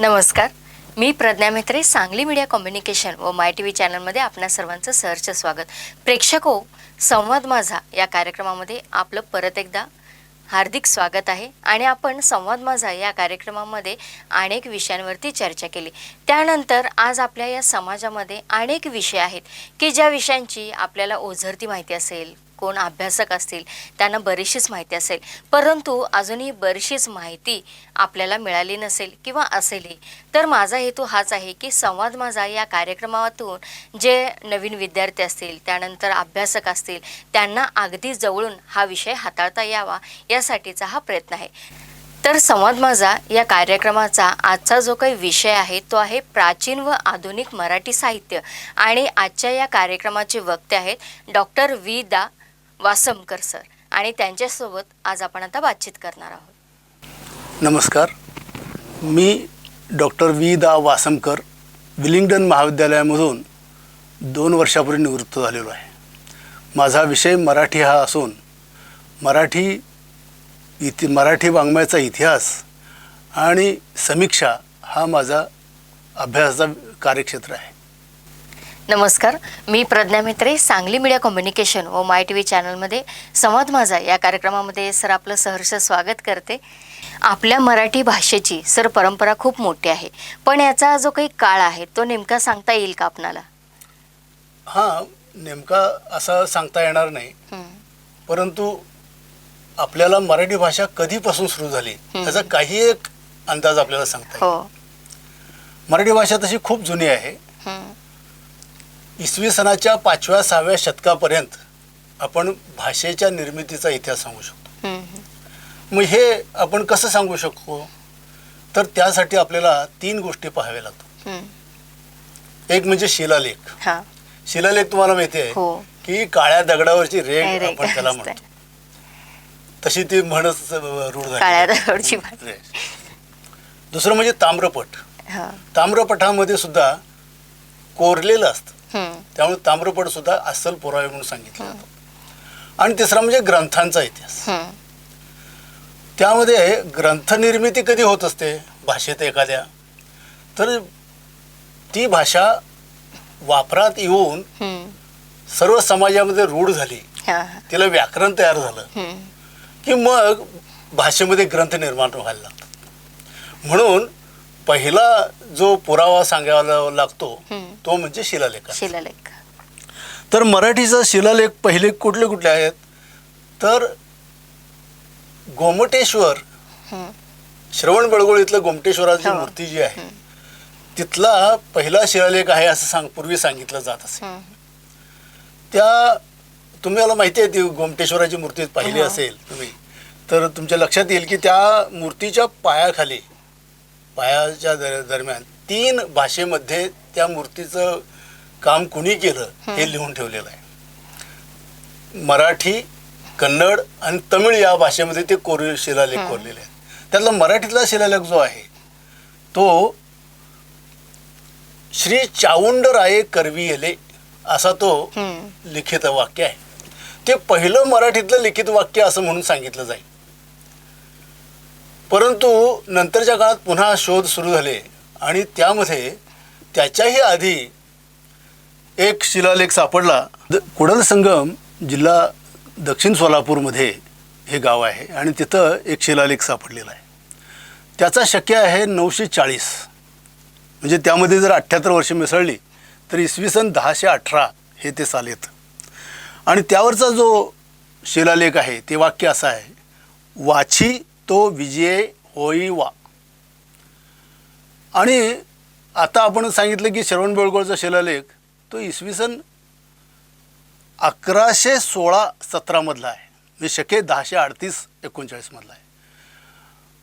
नमस्कार, मी Pragya Mhetre, Sangli media communication व माय TV चॅनलमध्ये आपणा सर्वांचं सहर्ष स्वागत. प्रेक्षको, संवाद माझा या कार्यक्रमामध्ये आपलं परत एकदा हार्दिक स्वागत आहे. आणि आपण संवाद माझा या कार्यक्रमामध्ये अनेक विषयांवरती चर्चा केली. त्यानंतर आज आपल्या या समाजामध्ये अनेक विषय आहेत की ज्या विषयांची आपल्याला ओझरती माहिती असेल, कोण अभ्यासक असतील त्यांना बरीचशीच माहिती असेल, परंतु अजूनही बरीचशीच माहिती आपल्याला मिळाली नसेल किंवा असेलही. तर माझा हेतू हाच आहे की संवाद माझा या कार्यक्रमातून जे नवीन विद्यार्थी असतील, त्यानंतर अभ्यासक असतील, त्यांना अगदी जवळून हा विषय हाताळता यावा यासाठीचा हा प्रयत्न आहे. तर संवाद माझा या कार्यक्रमाचा आजचा जो काही विषय आहे तो आहे प्राचीन व आधुनिक मराठी साहित्य. आणि आजच्या या कार्यक्रमाचे वक्ते आहेत डॉक्टर वी दा वासमकर सर, आणि त्यांच्यासोबत आज आपण आता बातचीत करणार आहोत. नमस्कार, मी डॉक्टर वी दा वासमकर विलिंग्डन महाविद्यालयामधून 2 वर्षापूर्वी निवृत्त झालेलो आहे. माझा विषय मराठी हा असून मराठी वाङ्मयाचा इतिहास आणि समीक्षा हा माझा अभ्यासाचा कार्यक्षेत्र आहे. नमस्कार, मी प्रज्ञा म्हेत्रे, सांगली मीडिया कम्युनिकेशन व माय टीव्ही चॅनलमध्ये संवाद माझा या कार्यक्रमामध्ये सर आपलं सहर्ष स्वागत करते. आपल्या मराठी भाषेची सर परंपरा खूप मोठी आहे, पण याचा जो काही काळ आहे तो नेमका सांगता येईल का आपणाला? हां, नेमका असं सांगता येणार नाही, परंतु आपल्याला मराठी भाषा कधीपासून सुरू झाली याचा काही एक अंदाज आपल्याला सांगता येईल. मराठी भाषा तशी खूप जुनी आहे. इसवी सनाच्या 5व्या-6व्या शतकापर्यंत आपण भाषेच्या निर्मितीचा इतिहास सांगू शकतो. मग हे आपण कसं सांगू शकतो? तर त्यासाठी आपल्याला 3 गोष्टी पाहाव्या लागतात. एक म्हणजे शिलालेख. शिलालेख तुम्हाला माहिती आहे की काळ्या दगडावरची रेघ आपण त्याला म्हणतो, तशी ती म्हणच रूढ झाली. दुसरं म्हणजे ताम्रपट. ताम्रपटामध्ये सुद्धा कोरलेलं असतं, त्यामुळे ताम्रपट सुद्धा अस्सल पुरावे म्हणून सांगितलं जातं. आणि तिसरा म्हणजे ग्रंथांचा इतिहास. त्यामध्ये ग्रंथ निर्मिती कधी होत असते भाषेत एखाद्या, तर ती भाषा वापरात येऊन सर्व समाजामध्ये रूढ झाली, तिला व्याकरण तयार झालं की मग भाषेमध्ये ग्रंथ निर्माण व्हायला लागतात. म्हणून पहिला जो पुरावा सांगायला लागतो तो म्हणजे शिलालेख. तर मराठीचा शिलालेख पहिले कुठले कुठले आहेत? तर गोमटेश्वर, श्रवणबेळगोळ इथलं गोमटेश्वराची मूर्ती जी आहे तिथला पहिला शिलालेख आहे असं पूर्वी सांगितलं जात असे. त्या तुम्हाला माहिती आहे, ती गोमटेश्वराची मूर्ती पाहिली असेल तुम्ही तर तुमच्या लक्षात येईल की त्या मूर्तीच्या पायाखाली, पायाच्या दरम्यान 3 भाषेमध्ये त्या मूर्तीचं काम कुणी केलं हे लिहून ठेवलेलं आहे. मराठी, कन्नड आणि तमिळ या भाषेमध्ये ते शिलालेख कोरलेले आहेत. त्यातला मराठीतला शिलालेख जो आहे तो श्री चावुंडराये करवियले असा तो लिखित वाक्य आहे. ते पहिलं मराठीतलं लिखित वाक्य असं म्हणून सांगितलं जाईल. परंतु नंतरच्या काळात पुन्हा शोध सुरू झाले आणि त्यामध्ये त्याच्याही आधी एक शिलालेख सापडला. कुडलसंगम जिल्हा दक्षिण सोलापूरमध्ये हे गाव आहे आणि तिथं एक शिलालेख सापडलेला आहे. त्याचा शक्य आहे 940, म्हणजे त्यामध्ये जर 78 वर्ष मिसळली तर इसवी सन 1018 हे ते साल येतं. आणि त्यावरचा जो शिलालेख आहे ते वाक्य असं आहे: वाची तो विजय होई वा. आणि आता आपण सांगितलं की श्रवणबेळगोळचा शिलालेख तो इसवी सन 1116-17 मधला आहे, म्हणजे शके 1038-39 मधला आहे.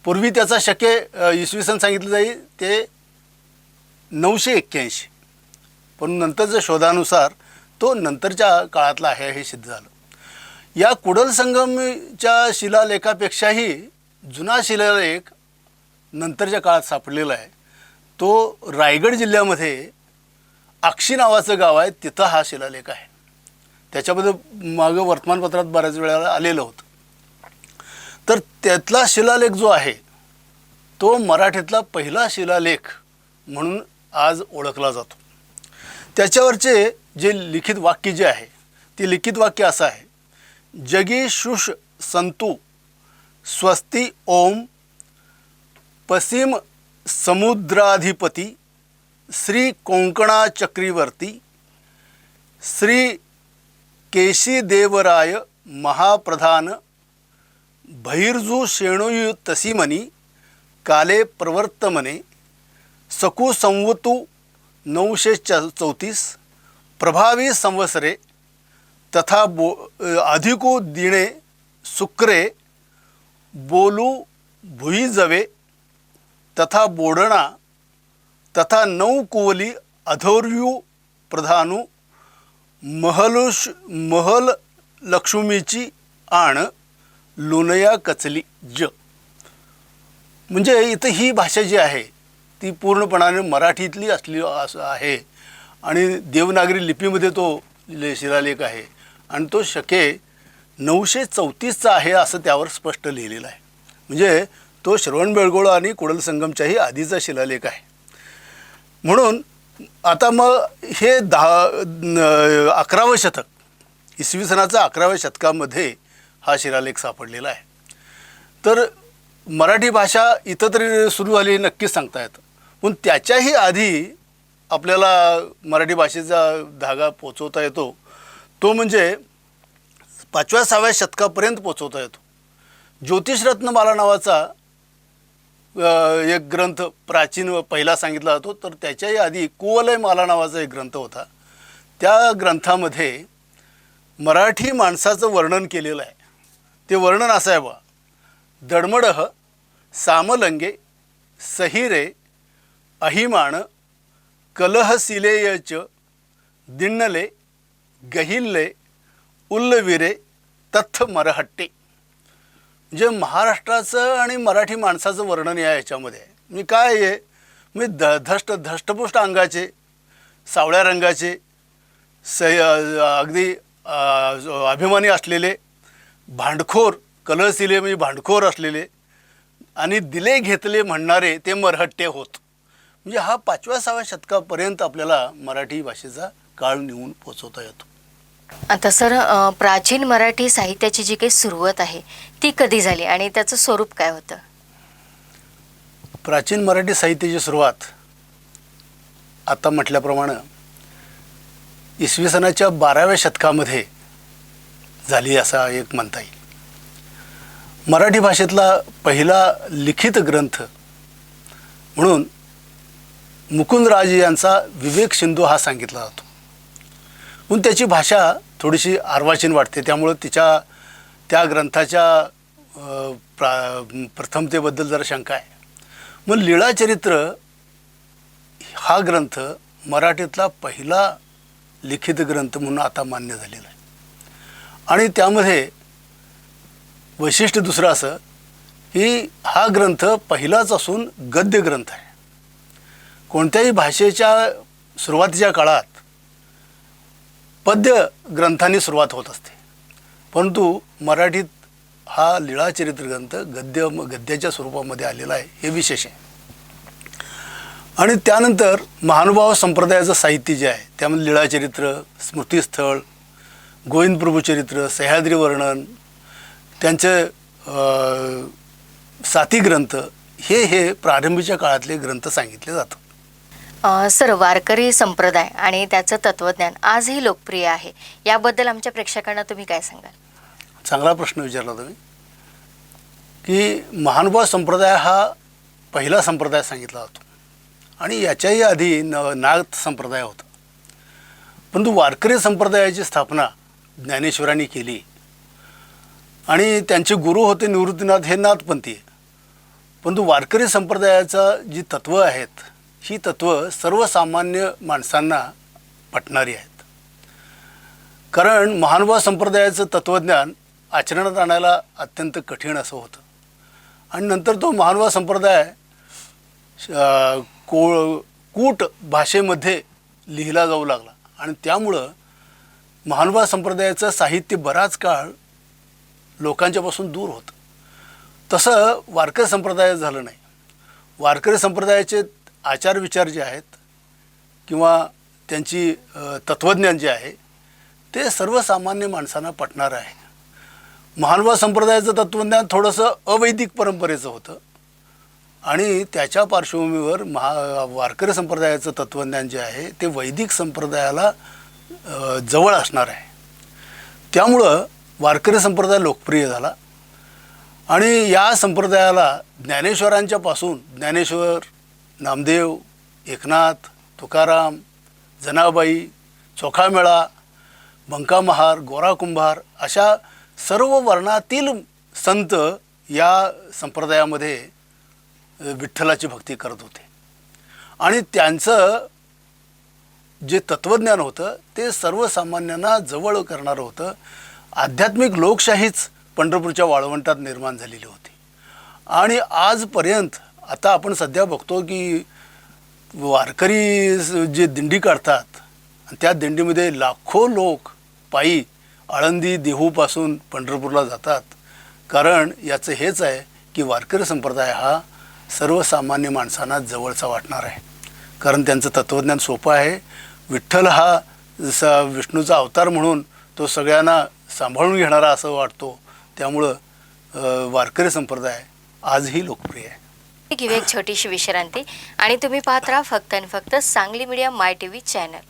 पूर्वी त्याचा शके इसवी सन सांगितलं जाईल ते 981, पण नंतरच्या शोधानुसार तो नंतरच्या काळातला आहे हे सिद्ध झालं. या कुडलसंगमच्या शिलालेखापेक्षाही जुना शिलालेख नंतरच्या काळात सापडलेला आहे. तो रायगड जिल्ह्यामध्ये आक्षी नावाचं गाव आहे, तिथं हा शिलालेख आहे. त्याच्याबद्दल मागं वर्तमानपत्रात बऱ्याच वेळेला आलेलं होतं. तर त्यातला शिलालेख जो आहे तो मराठीतला पहिला शिलालेख म्हणून आज ओळखला जातो. त्याच्यावरचे जे लिखित वाक्य जे आहे ते लिखित वाक्य असं आहे: जगी शुष संतु स्वस्ति ओम पश्चिम समुद्राधिपती श्री कोंकणा चक्रीवर्ती श्री केशीदेवराय महाप्रधान भैर्जू शेणुयु तसीमनी काले प्रवर्तमने सकु संवतु 934 प्रभावी संवत्सरे तथा अधिको दिने शुक्रे बोलू भुईजवे तथा बोडणा तथा 9 कुवली अधोर्यू प्रधानु महल लक्ष्मीची आण लुनया कचली ज. म्हणजे इथं ही भाषा जी आहे ती पूर्णपणाने मराठीतली असली असं आहे आणि देवनागरी लिपीमध्ये तो शिलालेख आहे आणि तो शके 934चा आहे असं त्यावर स्पष्ट लिहिलेलं आहे. म्हणजे तो श्रवणबेळगोळ आणि कुडल संगमच्याही आधीचा शिलालेख आहे. म्हणून आता मग हे 11वं शतक, इसवी सनाचं 11व्या शतकामध्ये हा शिलालेख सापडलेला आहे. तर मराठी भाषा इथं तरी सुरू झाली नक्कीच सांगता येतं, पण त्याच्याही आधी आपल्याला मराठी भाषेचा धागा पोचवता येतो तो म्हणजे 5व्या-6व्या शतकापर्यंत पोचवता येतो. ज्योतिषरत्नमाला नावाचा एक ग्रंथ प्राचीन पहिला सांगितला जातो. तर त्याच्याही आधी कुवलयमाला नावाचा एक ग्रंथ होता. त्या ग्रंथामध्ये मराठी माणसाचं वर्णन केलेलं आहे. ते वर्णन असं आहे बा: दडमडह सामलंगे सहिरे अहिमाण कलहशिलेयच दिण्णले गहिल्ले उल्लविरे तथ मरहट्टे. म्हणजे महाराष्ट्राचं आणि मराठी माणसाचं वर्णन या ह्याच्यामध्ये आहे. मी काय आहे, मी धष्टपुष्ट अंगाचे, सावळ्या रंगाचे, अगदी अभिमानी असलेले, भांडखोर, कलहशिले म्हणजे भांडखोर असलेले आणि दिले घेतले म्हणणारे ते मरहट्टे होत. म्हणजे हा 5व्या-6व्या शतकापर्यंत आपल्याला मराठी भाषेचा काळ नेऊन पोचवता येतो. आता सर, प्राचीन मराठी साहित्याची जी काही सुरुवात आहे ती कधी झाली आणि त्याचं स्वरूप काय होतं? प्राचीन मराठी साहित्याची सुरुवात आता म्हटल्याप्रमाणे इसवी सनाच्या 12व्या शतकामध्ये झाली असा एक म्हणता येईल. मराठी भाषेतला पहिला लिखित ग्रंथ म्हणून मुकुंदराज यांचा विवेक सिंधू हा सांगितला जातो. पण त्याची भाषा थोडीशी अर्वाचीन वाटते, त्यामुळं त्या ग्रंथाच्या प्रथमतेबद्दल जरा शंका आहे. मग लीळाचरित्र हा ग्रंथ मराठीतला पहिला लिखित ग्रंथ म्हणून आता मान्य झालेला आहे. आणि त्यामध्ये वैशिष्ट्य दुसरं असं की हा ग्रंथ पहिलाच असून गद्य ग्रंथ आहे. कोणत्याही भाषेच्या सुरुवातीच्या काळात पद्य ग्रंथांनी सुरुवात होत असते, परंतु मराठीत हा लीळाचरित्र ग्रंथ गद्याच्या स्वरूपामध्ये आलेला आहे, हे विशेष आहे. आणि त्यानंतर महानुभाव संप्रदायाचं साहित्य जे आहे त्यामध्ये लीळाचरित्र, स्मृतिस्थळ, गोविंद प्रभूचरित्र, सह्याद्री वर्णन, त्यांचे साती ग्रंथ हे प्रारंभीच्या काळातले ग्रंथ सांगितले जातात. सर, वारकरी संप्रदाय आणि त्याचं तत्वज्ञान आजही लोकप्रिय आहे, याबद्दल आमच्या प्रेक्षकांना तुम्ही काय सांगाल? चांगला प्रश्न विचारला तुम्ही. की महानुभाव संप्रदाय हा पहिला संप्रदाय सांगितला जातो आणि याच्याही आधी नाथ संप्रदाय होता. परंतु वारकरी संप्रदायाची स्थापना ज्ञानेश्वरांनी केली आणि त्यांचे गुरु होते निवृत्तीनाथ, हे नाथपंथी. परंतु वारकरी संप्रदायाचा जी तत्त्व आहेत ही तत्त्व सर्वसामान्य माणसांना पटणारी आहेत. कारण महानुभाव संप्रदायाचं तत्त्वज्ञान आचरणात आणायला अत्यंत कठीण असं होतं. आणि नंतर तो महानुभाव संप्रदाय कूट भाषेमध्ये लिहिला जाऊ लागला आणि त्यामुळं महानुभाव संप्रदायाचं साहित्य बराच काळ लोकांच्यापासून दूर होतं. तसं वारकरी संप्रदायात झालं नाही. वारकरी संप्रदायाचे आचार विचार जे आहेत किंवा त्यांची तत्त्वज्ञान जे आहे ते सर्वसामान्य माणसांना पटणारं आहे. महानुभाव संप्रदायाचं तत्त्वज्ञान थोडंसं अवैदिक परंपरेचं होतं आणि त्याच्या पार्श्वभूमीवर वारकरी संप्रदायाचं तत्त्वज्ञान जे आहे ते वैदिक संप्रदायाला जवळ असणार आहे. त्यामुळं वारकरी संप्रदाय लोकप्रिय झाला आणि या संप्रदायाला ज्ञानेश्वरांच्यापासून ज्ञानेश्वर, नामदेव, एकनाथ, तुकाराम, जनाबाई, चोखामेळा, बंका महार, गोरा कुंभार अशा सर्व वर्णातील संत या संप्रदायामध्ये विठ्ठलाची भक्ती करत होते आणि त्यांचं जे तत्त्वज्ञान होतं ते सर्वसामान्यांना जवळ करणारं होतं. आध्यात्मिक लोकशाहीच पंढरपूरच्या वाळवंटात निर्माण झालेली होती आणि आजपर्यंत आता आपण सध्या बघतो की वारकरी जे दिंडी काढतात त्या दिंडीमध्ये लाखो लोक पायी आळंदी देहूपासून पंढरपूरला जातात. कारण याचं हेच आहे की वारकरी संप्रदाय हा सर्वसामान्य माणसांना जवळचा वाटणार आहे. कारण त्यांचं तत्त्वज्ञान सोपं आहे. विठ्ठल हा जसा विष्णूचा अवतार म्हणून तो सगळ्यांना सांभाळून घेणारा असं वाटतो. त्यामुळं वारकरी संप्रदाय आजही लोकप्रिय आहे. घेऊ एक छोटीशी विश्रांती आणि तुम्ही पाहत राहा फक्त आणि फक्त Sangli media my TV channel.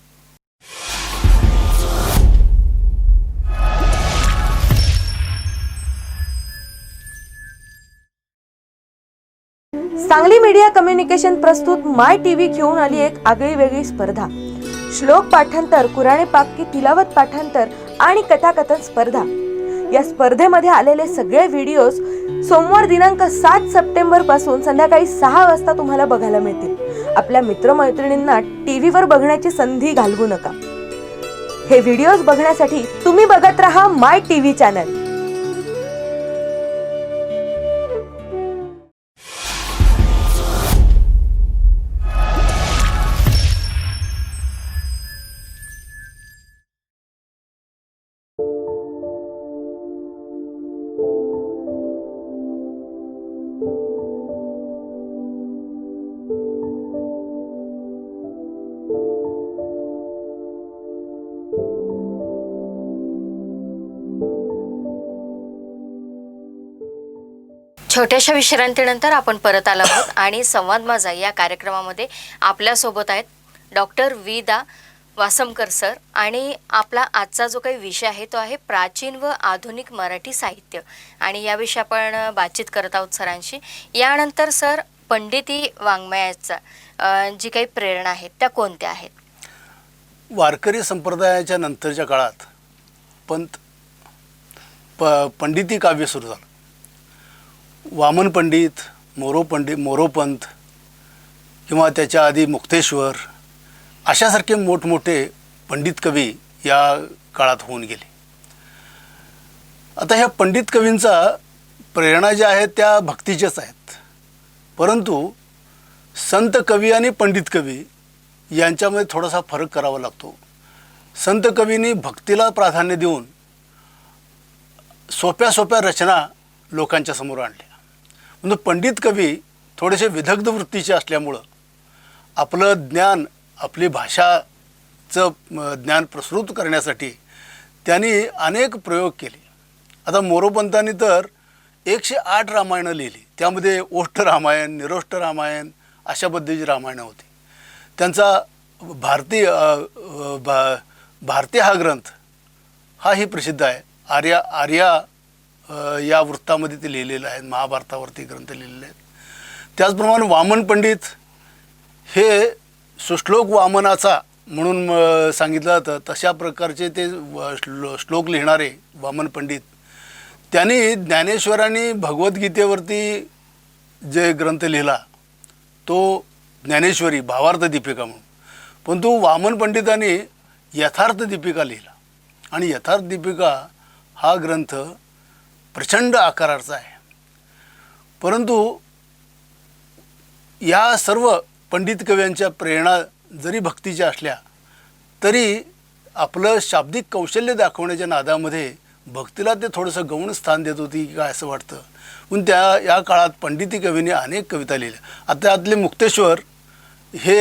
Sangli media communication प्रस्तुत माय टीव्ही घेऊन आली एक आगळी वेगळी स्पर्धा. श्लोक पाठांतर, कुराणे पाक की तिलावत पाठांतर आणि कथाकथन स्पर्धा. या स्पर्धेमध्ये आलेले सगळे व्हिडिओज सोमवार दिनांक 7 सप्टेंबर पासून संध्याकाळी 6 वाजता तुम्हाला बघायला मिळतील. आपल्या मित्रमैत्रिणींना टीव्हीवर बघण्याची संधी घालवू नका. हे व्हिडिओज बघण्यासाठी तुम्ही बघत राहा माय टीव्ही चॅनल. छोट्याशा विश्रांतीनंतर आपण परत आलो आहोत आणि संवाद माझा या कार्यक्रमामध्ये आपल्यासोबत आहेत डॉक्टर वी.दा. वासमकर सर आणि आपला आजचा जो काही विषय आहे तो आहे प्राचीन व आधुनिक मराठी साहित्य आणि याविषयी आपण बातचीत करत आहोत सरांशी. यानंतर सर पंडिती वाङ्मयाचा जी काही प्रेरणा आहेत त्या कोणत्या आहेत? वारकरी संप्रदायाच्या नंतरच्या काळात पंडिती काव्य सुरू झालं. वामन पंडित, मोरोपंत किंवा त्याच्या आधी मुक्तेश्वर अशासारखे मोठमोठे पंडित कवी या काळात होऊन गेले. आता ह्या पंडित कवींचा प्रेरणा ज्या आहेत त्या भक्तीच्याच आहेत, परंतु संत कवी आणि पंडित कवी यांच्यामध्ये थोडासा फरक करावा लागतो. संत कवींनी भक्तीला प्राधान्य देऊन सोप्या सोप्या रचना लोकांच्या समोर आणल्या. म्हणजे पंडित कवी थोडेसे विदग्ध वृत्तीचे असल्यामुळं आपलं ज्ञान, आपली भाषाचं ज्ञान प्रसृत करण्यासाठी त्यांनी अनेक प्रयोग केले. आता मोरोपंतांनी तर 108 रामायणं लिहिली. त्यामध्ये ओष्ठ रामायण, निरोष्ठ रामायण अशा पद्धतीची रामायणं होती. त्यांचा भारती हा ग्रंथ हाही प्रसिद्ध आहे. आर्या या वृत्तामध्ये ते लिहिलेलं आहे. महाभारतावरती ग्रंथ लिहिलेले आहेत. त्याचप्रमाणे वामन पंडित हे सुश्लोक वामनाचा म्हणून सांगितलं जातं तशा प्रकारचे ते श्लोक लिहिणारे वामन पंडित, त्यांनी ज्ञानेश्वरांनी भगवद्गीतेवरती जे ग्रंथ लिहिला तो ज्ञानेश्वरी भावार्थ दीपिका म्हणून, पण तो वामन पंडितांनी यथार्थ दीपिका लिहिला आणि यथार्थ दीपिका हा ग्रंथ प्रचंड आकाराचा आहे. परंतु या सर्व पंडित कव्यांच्या प्रेरणा जरी भक्तीच्या असल्या तरी आपलं शाब्दिक कौशल्य दाखवण्याच्या नादामध्ये भक्तीला ते थोडंसं गौण स्थान देत होती की काय असं वाटतं. पण या काळात पंडिती कवीने अनेक कविता लिहिल्या. आता त्यातले मुक्तेश्वर हे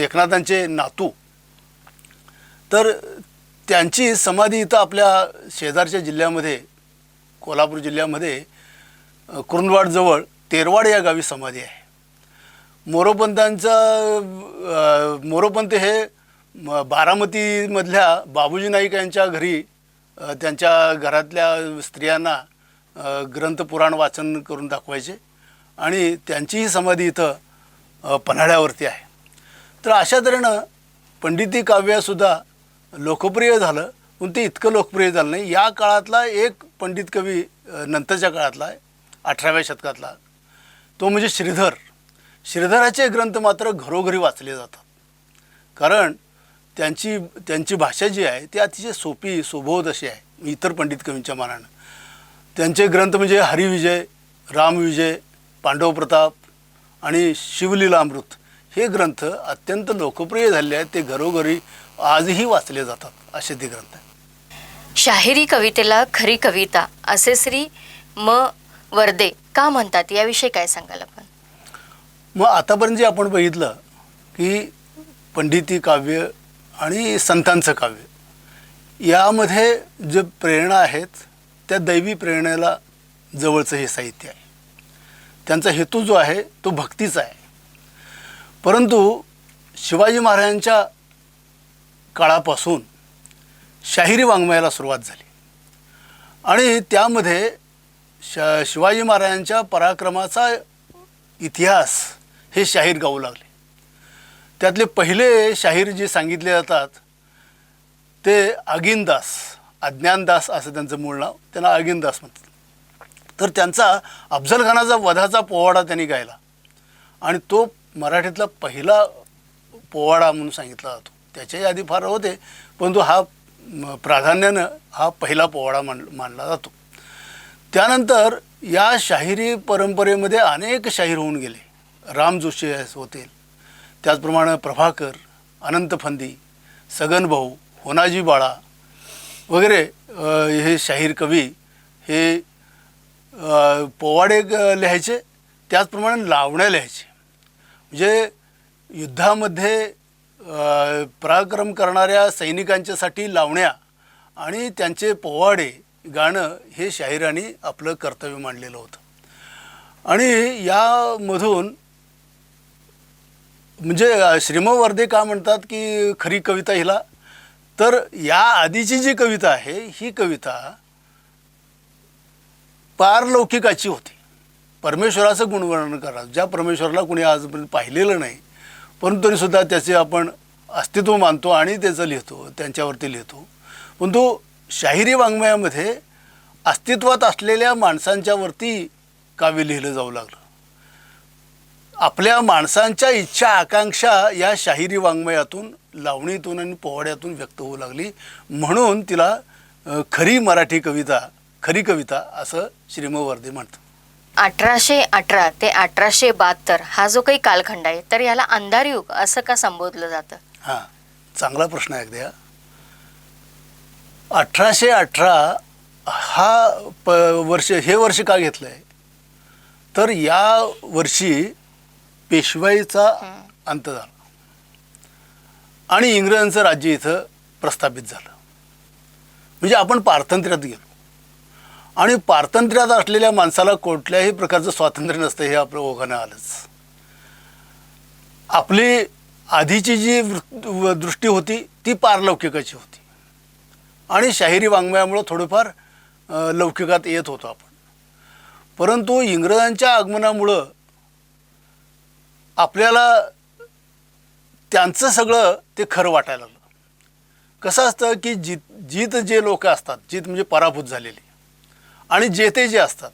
एकनाथांचे नातू, तर त्यांची समाधी इथं आपल्या शेजारच्या जिल्ह्यामध्ये, कोल्हापूर जिल्ह्यामध्ये कुरुंदवाडजवळ तेरवाड या गावी समाधी आहे. मोरोपंत हे बारामतीमधल्या बाबूजी नाईक यांच्या घरी त्यांच्या घरातल्या स्त्रियांना ग्रंथ पुराण वाचन करून दाखवायचे आणि त्यांचीही समाधी इथं पन्हाळ्यावरती आहे. तर अशा तऱ्हेनं पंडिती काव्यसुद्धा लोकप्रिय झालं, पण ते इतकं लोकप्रिय झालं नाही. या काळातला एक पंडित कवी नंतरच्या काळातला आहे, 18व्या शतकातला, तो म्हणजे श्रीधर. श्रीधराचे ग्रंथ मात्र घरोघरी वाचले जातात, कारण त्यांची भाषा जी आहे ती अतिशय सोपी सुबोध अशी आहे इतर पंडित कवींच्या मानानं. त्यांचे ग्रंथ म्हणजे हरिविजय, रामविजय, पांडव प्रताप आणि शिवलीलामृत हे ग्रंथ अत्यंत लोकप्रिय झाले आहेत. ते घरोघरी आजही वाचले जातात, असे ते ग्रंथ आहेत. शाहिरी कवितेला खरी कविता असे श्री म वर्दे का म्हणतात, याविषयी काय सांगाल आपण? मग आतापर्यंत जे आपण बघितलं की पंडिती काव्य आणि संतांचं काव्य यामध्ये जे प्रेरणा आहेत त्या दैवी प्रेरणेला जवळचं हे साहित्य आहे. त्यांचा हेतू जो आहे तो भक्तीचा आहे. परंतु शिवाजी महाराजांच्या काळापासून शाहिरी वाङ्मयाला सुरुवात झाली आणि त्यामध्ये शिवाजी महाराजांच्या पराक्रमाचा इतिहास हे शाहीर गाऊ लागले. त्यातले पहिले शाहीर जे सांगितले जातात ते आगिनदास, अज्ञानदास असं त्यांचं मूळ नाव, त्यांना आगिनदास म्हणतात. तर त्यांचा अफजल खानाचा वधाचा पोवाडा त्यांनी गायला आणि तो मराठीतला पहिला पोवाडा म्हणून सांगितला जातो. त्याच्याही आधी फार होते, परंतु हा प्राधान्यानं हा पहिला पोवाडा मानला जातो. त्यानंतर या शाहिरी परंपरेमध्ये अनेक शाहीर होऊन गेले. राम जोशी होते, त्याचप्रमाणे प्रभाकर, अनंत फंदी, सगनभाऊ, होनाजी बाळा वगैरे हे शाहीर कवी हे पोवाडे लिहायचे, त्याचप्रमाणे लावण्या लिहायचे. म्हणजे युद्धामध्ये पराक्रम करणाऱ्या सैनिकांच्यासाठी लावण्या आणि त्यांचे पोवाडे गाणं हे शाहिरांनी आपलं कर्तव्य मांडलेलं होतं. आणि यामधून म्हणजे श्रीम वर्दे का म्हणतात की खरी कविता हिला, तर या आधीची जी कविता आहे ही कविता पारलौकिकाची होती. परमेश्वराचं गुणवर्णन करा, ज्या परमेश्वराला कुणी आजपर्यंत पाहिलेलं नाही, परंतु तरीसुद्धा त्याचे आपण अस्तित्व मानतो आणि त्याचं लिहितो, त्यांच्यावरती लिहितो. परंतु शाहिरी वाङ्मयामध्ये अस्तित्वात असलेल्या माणसांच्यावरती काव्य लिहिलं जाऊ लागलं. आपल्या माणसांच्या इच्छा आकांक्षा या शाहिरी वाङ्मयातून, लावणीतून आणि पोवाड्यातून व्यक्त होऊ लागली. म्हणून तिला खरी मराठी कविता, खरी कविता असं श्रीम वर्दे म्हणतात. 1818 ते 1872 हा जो काही कालखंड आहे, तर याला अंधार युग असं का संबोधलं जातं? हां, चांगला प्रश्न आहे अगदी. 1818 हा हे वर्ष का घेतलं आहे, तर या वर्षी पेशवाईचा अंत झाला आणि इंग्रजांचं राज्य इथं प्रस्थापित झालं. म्हणजे आपण पारतंत्र्यात गेलो आणि पारतंत्र्यात असलेल्या माणसाला कुठल्याही प्रकारचं स्वातंत्र्य नसतं हे आपलं ओघानं आलंच. आपली आधीची जी दृष्टी होती ती पारलौकिकाची होती आणि शाहिरी वाङ्मयामुळं थोडंफार लौकिकात येत होतो आपण. परंतु इंग्रजांच्या आगमनामुळं आपल्याला त्यांचं सगळं ते खरं वाटायला लागलं. कसं असतं की जीत जे लोक असतात, जीत म्हणजे पराभूत झालेली, आणि जेते जे असतात,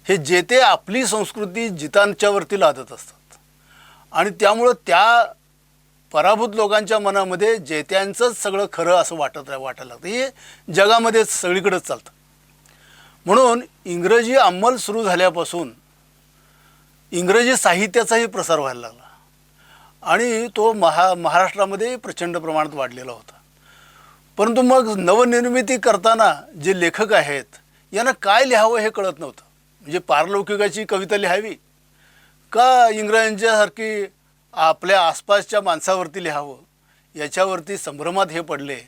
हे जेते आपली संस्कृती जितांच्यावरती लादत असतात आणि त्यामुळं त्या पराभूत लोकांच्या मनामध्ये जेत्यांचंच सगळं खरं असं वाटायला लागतं. हे जगामध्ये सगळीकडेच चालतं. म्हणून इंग्रजी अंमल सुरू झाल्यापासून इंग्रजी साहित्याचाही प्रसार व्हायला लागला आणि तो महाराष्ट्रामध्ये प्रचंड प्रमाणात वाढलेला होता. परंतु मग नवनिर्मिती करताना जे लेखक आहेत यांना काय लिहावं हे कळत नव्हतं. म्हणजे पारलौकिकाची कविता लिहावी का इंग्रजांच्यासारखी आपल्या आसपासच्या माणसावरती लिहावं, याच्यावरती संभ्रमात हे पडले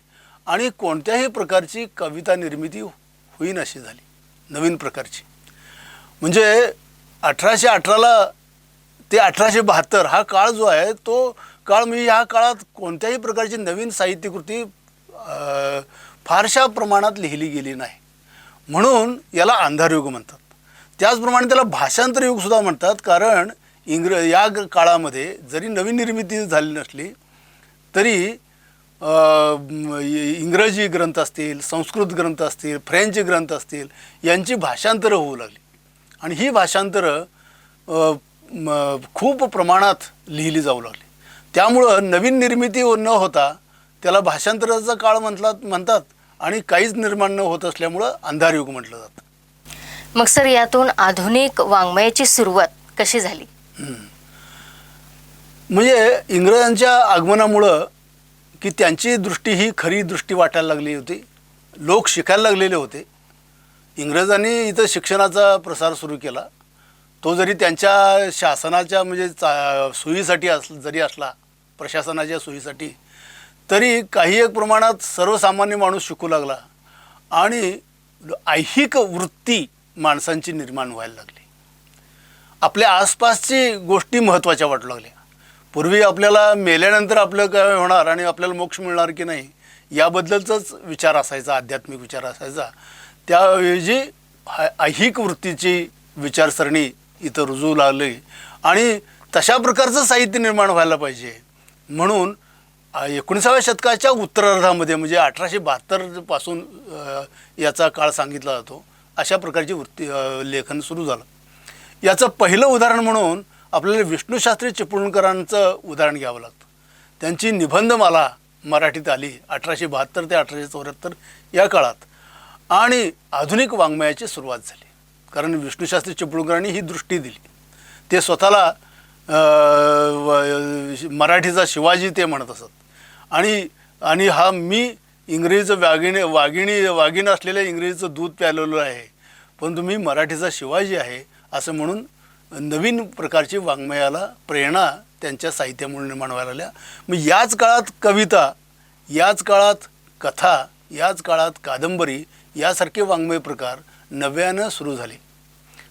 आणि कोणत्याही प्रकारची कविता निर्मिती होईन अशी झाली, नवीन प्रकारची. म्हणजे 1818ला ते 1872 हा काळ जो आहे तो काळ, म्हणजे ह्या काळात कोणत्याही प्रकारची नवीन साहित्यकृती फारशा प्रमाणात लिहिली गेली नाही. म्हणून याला अंधारयुग म्हणतात. त्याचप्रमाणे त्याला भाषांतर युगसुद्धा म्हणतात, कारण या काळामध्ये जरी नवीन निर्मिती झाली नसली तरी इंग्रजी ग्रंथ असतील, संस्कृत ग्रंथ असतील, फ्रेंच ग्रंथ असतील यांची भाषांतरं होऊ लागली आणि ही भाषांतरं खूप प्रमाणात लिहिली जाऊ लागली. त्यामुळं नवीन निर्मिती न होता त्याला भाषांतराचा काळ म्हणतात आणि काहीच निर्माण न होत असल्यामुळं अंधारयुग म्हटलं जातं. मग सर, यातून आधुनिक वाङ्मयाची सुरुवात कशी झाली? म्हणजे इंग्रजांच्या आगमनामुळं की त्यांची दृष्टी ही खरी दृष्टी वाटायला लागली होती. लोक शिकायला लागलेले होते. इंग्रजांनी इथं शिक्षणाचा प्रसार सुरू केला. तो जरी त्यांच्या शासनाच्या म्हणजे सोयीसाठी जरी असला, प्रशासनाच्या सोयीसाठी, तरी काही एक प्रमाणात सर्वसामान्य माणूस शिकू लागला आणि ऐहिक वृत्ती माणसांची निर्माण व्हायला लागली. आपल्या आसपासची गोष्टी महत्त्वाच्या वाटू लागल्या. पूर्वी आपल्याला मेल्यानंतर आपलं काय होणार आणि आपल्याला मोक्ष मिळणार की नाही याबद्दलचाच विचार असायचा, आध्यात्मिक विचार असायचा. त्याऐवजी ऐहिक वृत्तीची विचारसरणी इथं रुजू लागली आणि तशा प्रकारचं साहित्य निर्माण व्हायला पाहिजे म्हणून 19व्या शतकाच्या उत्तरार्धामध्ये म्हणजे 1872 पासून याचा काळ सांगितला जातो. अशा प्रकारची लेखन सुरू झालं. याचं पहिलं उदाहरण म्हणून आपल्याला विष्णूशास्त्री चिपळूणकरांचं उदाहरण घ्यावं लागतं. त्यांची निबंधमाला मराठीत आली 1872 ते 1874 या काळात आणि आधुनिक वाङ्मयाची सुरुवात झाली. कारण विष्णूशास्त्री चिपळूणकरांनी ही दृष्टी दिली. ते स्वतःला मराठीचा शिवाजी ते म्हणत असत आणि हा मी इंग्रजीचं वाघिणी असलेल्या इंग्रजीचं दूध प्यालेलं आहे, पण तुम्ही मराठीचा शिवाजी आहे असं म्हणून नवीन प्रकारची वाङ्मयाला प्रेरणा त्यांच्या साहित्यामुळे निर्माण व्हायला लागल्या. मग याच काळात कविता, याच काळात कथा, याच काळात कादंबरी यासारखे वाङ्मय प्रकार नव्यानं सुरू झाले.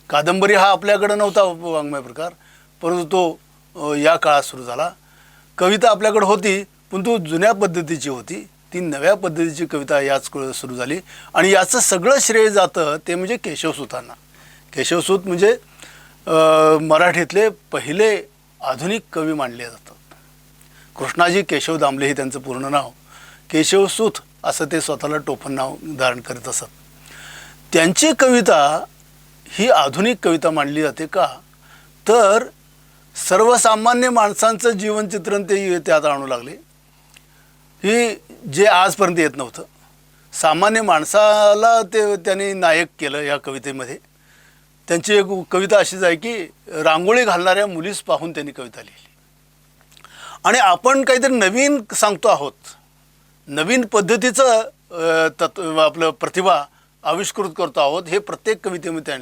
कादंबरी हा आपल्याकडं नव्हता वाङ्मय प्रकार, परंतु तो या काळात सुरू झाला. कविता आपल्याकडं होती पण तो जुन्या पद्धतीची होती, ती नव्या पद्धतीची कविता याच सुरू झाली आणि याचं सगळं श्रेय जातं ते म्हणजे केशवसूतांना. केशवसूत म्हणजे मराठीतले पहिले आधुनिक कवी मानले जातात. कृष्णाजी केशव दामले हे त्यांचं पूर्ण नाव. केशवसूत असं ते स्वतःला टोपण नाव धारण करत असत. त्यांची कविता ही आधुनिक कविता मानली जाते का, तर सर्वसामान्य माणसांचं जीवनचित्रण ते त्यात आणू लागले. ही जे आजपर्यंत येत नव्हतं. सामान्य माणसाला त्यांनी नायक केलं या कवितेमध्ये. त्यांची एक कविता अशीच आहे की रांगोळी घालणाऱ्या मुलीस पाहून त्यांनी कविता लिहिली आणि आपण काहीतरी नवीन सांगतो आहोत, नवीन पद्धतीचं आपलं प्रतिभा आविष्कृत करतो आहोत हे प्रत्येक कवितेमध्ये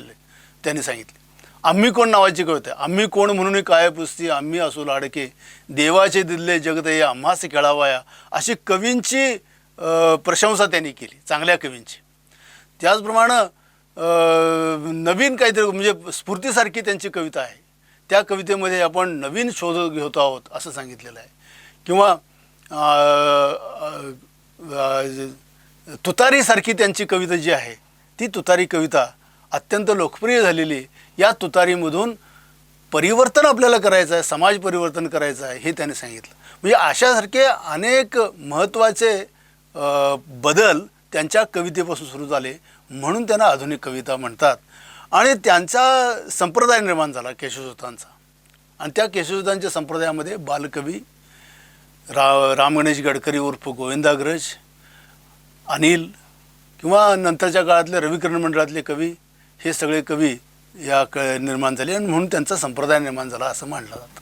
त्यांनी सांगितले. आम्ही कोण नावाची कविता, आम्ही कोण म्हणून काय पुसती, आम्ही असू लाडके, देवाचे दिले जगत हे आम्हास खेळावाया, अशी कवींची प्रशंसा त्यांनी केली, चांगल्या कवींची. त्याचप्रमाणे नवीन काहीतरी म्हणजे स्फूर्तीसारखी त्यांची कविता आहे. त्या कवितेमध्ये आपण नवीन शोध घेत आहोत असं सांगितलेलं आहे. किंवा तुतारीसारखी त्यांची कविता जी आहे ती तुतारी कविता अत्यंत लोकप्रिय झालेली. या तुतारीमधून परिवर्तन आपल्याला करायचं आहे, समाज परिवर्तन करायचं आहे हे त्यांनी सांगितलं. म्हणजे अशासारखे अनेक महत्त्वाचे बदल त्यांच्या कवितेपासून सुरू झाले म्हणून त्यांना आधुनिक कविता म्हणतात. आणि त्यांचा संप्रदाय निर्माण झाला केशवसूतांचा आणि त्या केशवसूतांच्या संप्रदायामध्ये बालकवी राम गणेश गडकरी उर्फ गोविंदाग्रज, अनिल किंवा नंतरच्या काळातले रविकिरण मंडळातले कवी हे सगळे कवी निर्माण झाले आणि म्हणून त्यांचा संप्रदाय निर्माण झाला असं मानलं जातं.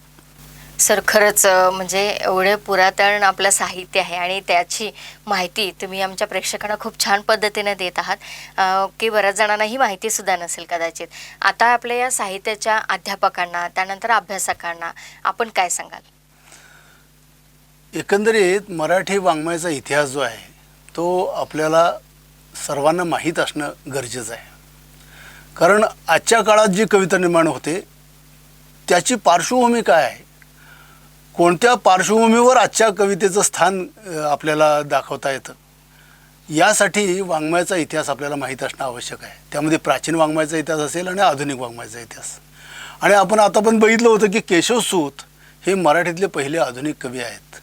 सर खरंच म्हणजे एवढे पुरातन आपलं साहित्य आहे आणि त्याची माहिती तुम्ही आमच्या प्रेक्षकांना खूप छान पद्धतीने देत आहात की बऱ्याच जणांना ही माहिती सुद्धा नसेल कदाचित. आता आपल्या या साहित्याच्या अध्यापकांना त्यानंतर अभ्यासकांना आपण काय सांगाल? एकंदरीत मराठी वाङ्मयाचा इतिहास जो आहे तो आपल्याला सर्वांना माहीत असणं गरजेचं आहे. कारण आजच्या काळात जी कविता निर्माण होते त्याची पार्श्वभूमी काय आहे, कोणत्या पार्श्वभूमीवर आजच्या कवितेचं स्थान आपल्याला दाखवता येतं, यासाठी वाङ्मयाचा इतिहास आपल्याला माहीत असणं आवश्यक आहे. त्यामध्ये प्राचीन वाङ्मयाचा इतिहास असेल आणि आधुनिक वाङ्मयाचा इतिहास. आणि आपण आता पण बघितलं होतं की केशवसूत हे मराठीतले पहिले आधुनिक कवी आहेत.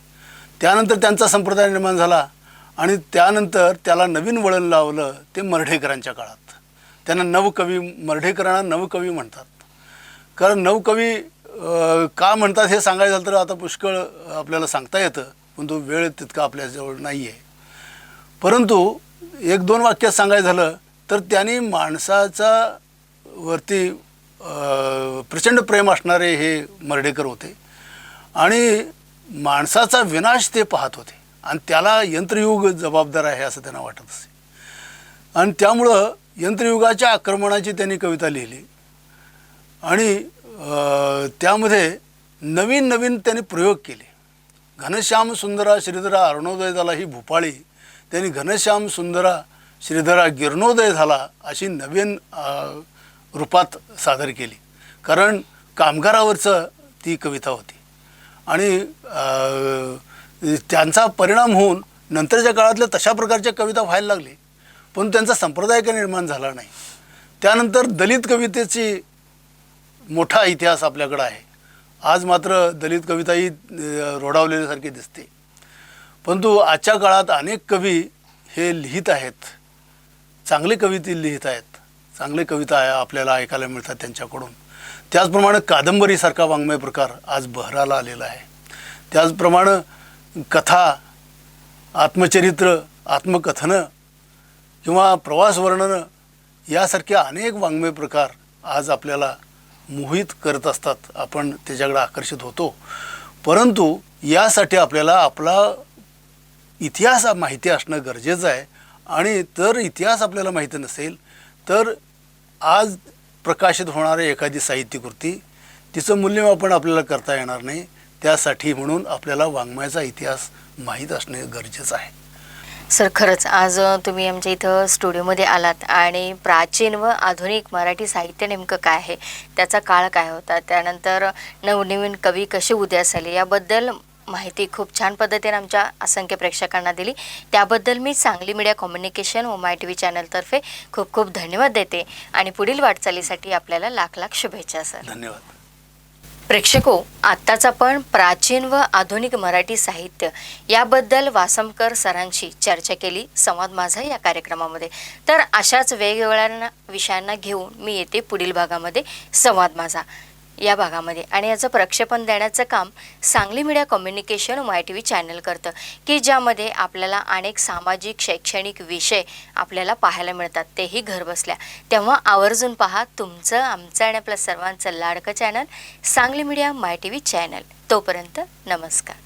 त्यानंतर त्यांचा संप्रदाय निर्माण झाला आणि त्यानंतर त्याला नवीन वळण लावलं ते मर्ढेकरांच्या काळात. त्यांना नवकवी, मर्ढेकरांना नवकवी म्हणतात. कारण नवकवी का म्हणतात हे सांगायचं झालं तर आता पुष्कळ आपल्याला सांगता येतं, पण तो वेळ तितका आपल्याजवळ नाही आहे. परंतु एक दोन वाक्यात सांगायचं झालं तर त्यांनी माणसाचा वरती प्रचंड प्रेम असणारे हे मर्ढेकर होते आणि माणसाचा विनाश ते पाहत होते आणि त्याला यंत्रयुग जबाबदार आहे असं त्यांना वाटत असे. आणि त्यामुळं यंत्रयुगाच्या आक्रमणाची त्यांनी कविता लिहिली आणि त्यामध्ये नवीन नवीन त्यांनी प्रयोग केले. घनश्याम सुंदरा श्रीधरा अरुणोदय झाला ही भूपाळी त्यांनी घनश्याम सुंदरा श्रीधरा गिरणोदय झाला अशी नवीन रूपात सादर केली. कारण कामगारावरचं ती कविता होती आणि त्यांचा परिणाम होऊन नंतरच्या काळातल्या तशा प्रकारच्या कविता व्हायला लागली, पण त्यांचा संप्रदाय काही निर्माण झाला नाही. त्यानंतर दलित कवितेची मोठा इतिहास आपल्याकडं आहे. आज मात्र दलित कविता ही रोडावलेल्यासारखी दिसते, परंतु आजच्या काळात अनेक कवी हे लिहित आहेत, चांगले कविता लिहित आहेत, चांगले कविता आपल्याला ऐकायला मिळतात त्यांच्याकडून. त्याचप्रमाणे कादंबरीसारखा वाङ्मय प्रकार आज बहराला आलेला आहे. त्याचप्रमाणे कथा, आत्मचरित्र, आत्मकथनं किंवा प्रवास वर्णनं यासारखे अनेक वाङ्मय प्रकार आज आपल्याला मोहित करत असतात. आपण त्याच्याकडे आकर्षित होतो, परंतु यासाठी आपल्याला आपला इतिहास माहिती असणं गरजेचं आहे. आणि तर इतिहास आपल्याला माहिती नसेल तर आज प्रकाशित होणारी एखादी साहित्यकृती तिचं मूल्यमापन आपल्याला करता येणार नाही. त्यासाठी म्हणून आपल्याला वाङ्मयाचा इतिहास माहीत असणे गरजेचं आहे. सर खरंच आज तुम्ही आमच्या इथं स्टुडिओमध्ये आलात आणि प्राचीन व आधुनिक मराठी साहित्य नेमकं काय आहे, त्याचा काळ काय होता, त्यानंतर नवनवीन कवी कसे उदयास आले याबद्दल माहिती खूप छान पद्धतीने आमच्या असंख्य प्रेक्षकांना दिली. त्याबद्दल मी सांगली मीडिया कम्युनिकेशन व माय TV चॅनलतर्फे खूप खूप धन्यवाद देते आणि पुढील वाटचालीसाठी आपल्याला लाख लाख शुभेच्छा सर. धन्यवाद. प्रेक्षको, आत्ताच आपण प्राचीन व आधुनिक मराठी साहित्य याबद्दल वासमकर सरांशी चर्चा केली संवाद माझा या कार्यक्रमामध्ये. तर अशाच वेगवेगळ्या विषयांना घेऊन मी येते पुढील भागामध्ये संवाद माझा या भागामध्ये आणि याचं प्रक्षेपण देण्याचं काम सांगली मीडिया कम्युनिकेशन माय TV चॅनल करतं की ज्यामध्ये आपल्याला अनेक सामाजिक शैक्षणिक विषय आपल्याला पाहायला मिळतात, तेही घरबसल्या. तेव्हा आवर्जून पहा तुमचं, आमचं आणि आपल्या सर्वांचं लाडकं चॅनल सांगली मीडिया माय TV चॅनल. तोपर्यंत नमस्कार.